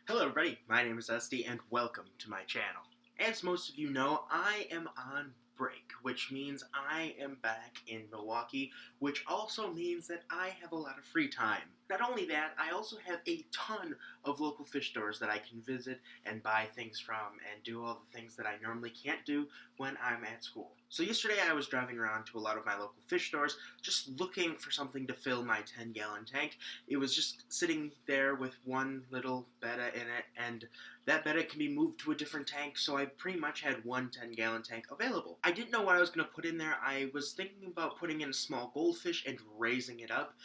Hello everybody, my name is Esty and welcome to my channel. As most of you know, I am on break, which means I am back in Milwaukee, which also means that I have a lot of free time. Not only that, I also have a ton of local fish stores that I can visit and buy things from and do all the things that I normally can't do when I'm at school. So yesterday I was driving around to a lot of my local fish stores just looking for something to fill my 10-gallon tank. It was just sitting there with one little betta in it, and that betta can be moved to a different tank, so I pretty much had one 10-gallon tank available. I didn't know what I was going to put in there. I was thinking about putting in a small goldfish and raising it up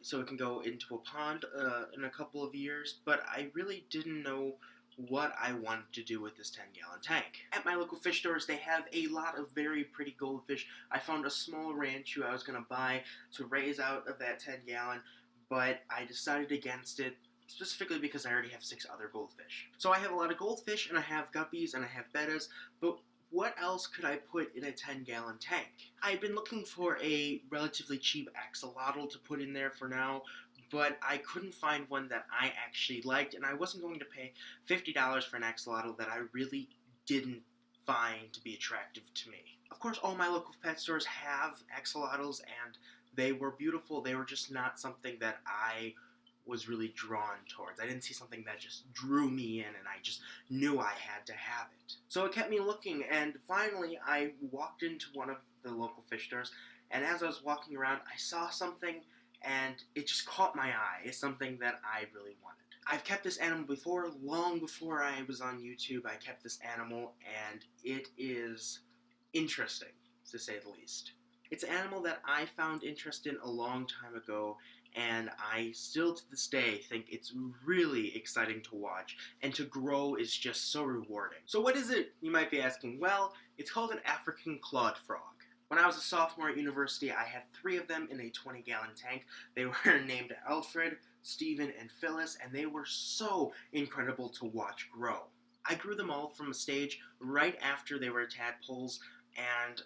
so it can go into a pond in a couple of years, but I really didn't know what I wanted to do with this 10-gallon tank. At my local fish stores, they have a lot of very pretty goldfish. I found a small ranchu I was going to buy to raise out of that 10-gallon, but I decided against it specifically because I already have 6 other goldfish. So I have a lot of goldfish, and I have guppies, and I have bettas, but what else could I put in a 10-gallon tank? I've been looking for a relatively cheap axolotl to put in there for now, but I couldn't find one that I actually liked, and I wasn't going to pay $50 for an axolotl that I really didn't find to be attractive to me. Of course, all my local pet stores have axolotls, and they were beautiful. They were just not something that I was really drawn towards. I didn't see something that just drew me in, and I just knew I had to have it. So it kept me looking, and finally I walked into one of the local fish stores, and as I was walking around, I saw something, and it just caught my eye. It's something that I really wanted. I've kept this animal before, long before I was on YouTube. I kept this animal, and it is interesting, to say the least. It's an animal that I found interest in a long time ago, and I still to this day think it's really exciting to watch, and to grow is just so rewarding. So what is it, you might be asking? Well, it's called an African clawed frog. When I was a sophomore at university, I had 3 of them in a 20-gallon tank. They were named Alfred, Stephen, and Phyllis, and they were so incredible to watch grow. I grew them all from a stage right after they were tadpoles, and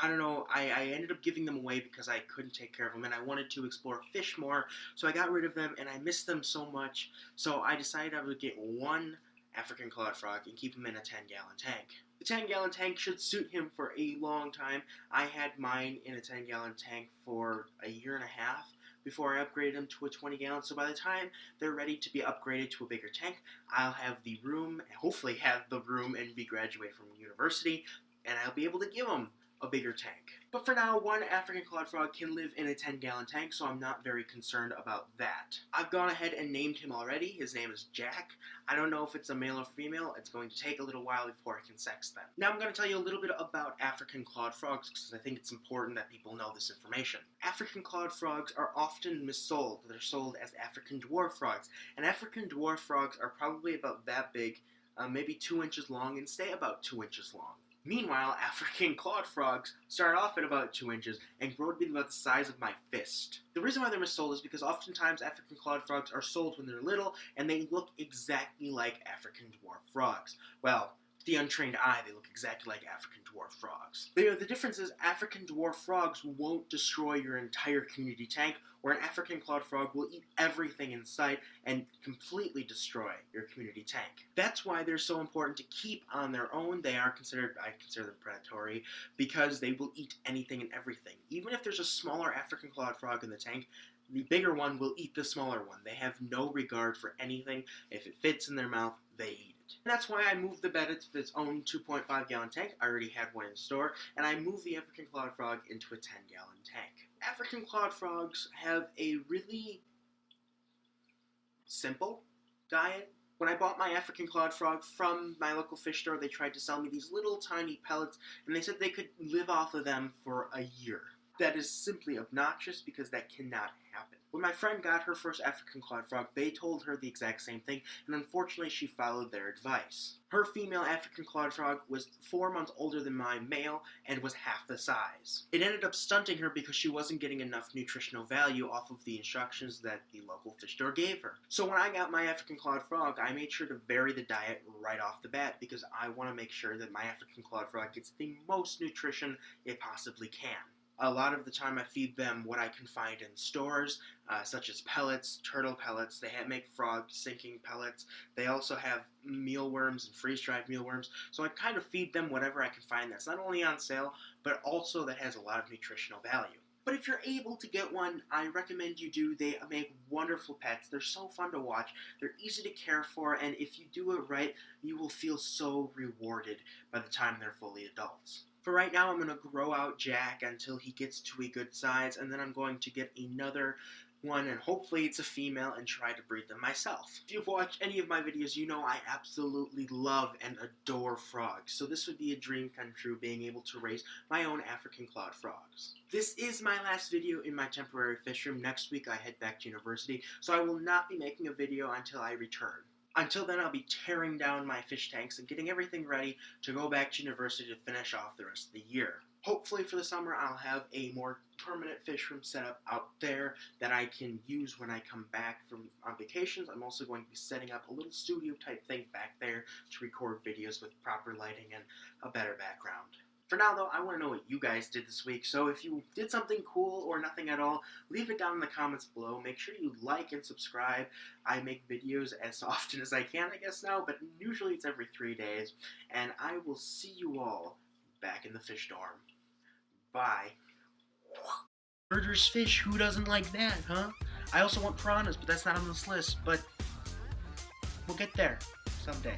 I don't know, I ended up giving them away because I couldn't take care of them, and I wanted to explore fish more, so I got rid of them, and I missed them so much, so I decided I would get one African clawed frog and keep him in a 10-gallon tank. The 10-gallon tank should suit him for a long time. I had mine in a 10-gallon tank for a year and a half before I upgraded them to a 20-gallon, so by the time they're ready to be upgraded to a bigger tank, I'll have the room, hopefully have the room and be graduated from university, and I'll be able to give them a bigger tank. But for now, one African clawed frog can live in a 10-gallon tank, so I'm not very concerned about that. I've gone ahead and named him already. His name is Jack. I don't know if it's a male or female. It's going to take a little while before I can sex them. Now I'm going to tell you a little bit about African clawed frogs, because I think it's important that people know this information. African clawed frogs are often missold. They're sold as African dwarf frogs, and African dwarf frogs are probably about that big, maybe 2 inches long, and stay about 2 inches long. Meanwhile, African clawed frogs start off at about 2 inches and grow to be about the size of my fist. The reason why they're missold is because oftentimes African clawed frogs are sold when they're little, and they look exactly like African dwarf frogs. Well, to the untrained eye, they look exactly like African dwarf frogs. The difference is African dwarf frogs won't destroy your entire community tank, where an African clawed frog will eat everything in sight and completely destroy your community tank. That's why they're so important to keep on their own. I consider them predatory, because they will eat anything and everything. Even if there's a smaller African clawed frog in the tank, the bigger one will eat the smaller one. They have no regard for anything. If it fits in their mouth, they eat it. And that's why I moved the betta to its own 2.5-gallon tank. I already had one in store, and I moved the African clawed frog into a 10-gallon tank. African clawed frogs have a really simple diet. When I bought my African clawed frog from my local fish store, they tried to sell me these little tiny pellets, and they said they could live off of them for a year. That is simply obnoxious, because that cannot happen. When my friend got her first African clawed frog, they told her the exact same thing, and unfortunately she followed their advice. Her female African clawed frog was 4 months older than my male and was half the size. It ended up stunting her because she wasn't getting enough nutritional value off of the instructions that the local fish store gave her. So when I got my African clawed frog, I made sure to vary the diet right off the bat, because I want to make sure that my African clawed frog gets the most nutrition it possibly can. A lot of the time I feed them what I can find in stores, such as pellets, turtle pellets. They make frog sinking pellets. They also have mealworms and freeze-dried mealworms. So I kind of feed them whatever I can find that's not only on sale, but also that has a lot of nutritional value. But if you're able to get one, I recommend you do. They make wonderful pets. They're so fun to watch. They're easy to care for, and if you do it right, you will feel so rewarded by the time they're fully adults. For right now, I'm going to grow out Jack until he gets to a good size, and then I'm going to get another one, and hopefully it's a female, and try to breed them myself. If you've watched any of my videos, you know I absolutely love and adore frogs, so this would be a dream come true, being able to raise my own African clawed frogs. This is my last video in my temporary fish room. Next week I head back to university, so I will not be making a video until I return. Until then, I'll be tearing down my fish tanks and getting everything ready to go back to university to finish off the rest of the year. Hopefully for the summer, I'll have a more permanent fish room set up out there that I can use when I come back on vacations. I'm also going to be setting up a little studio type thing back there to record videos with proper lighting and a better background. For now, though, I want to know what you guys did this week, so if you did something cool or nothing at all, leave it down in the comments below. Make sure you like and subscribe. I make videos as often as I can, I guess now, but usually it's every 3 days, and I will see you all back in the fish dorm. Bye. Murderous fish, who doesn't like that, huh? I also want piranhas, but that's not on this list, but we'll get there someday.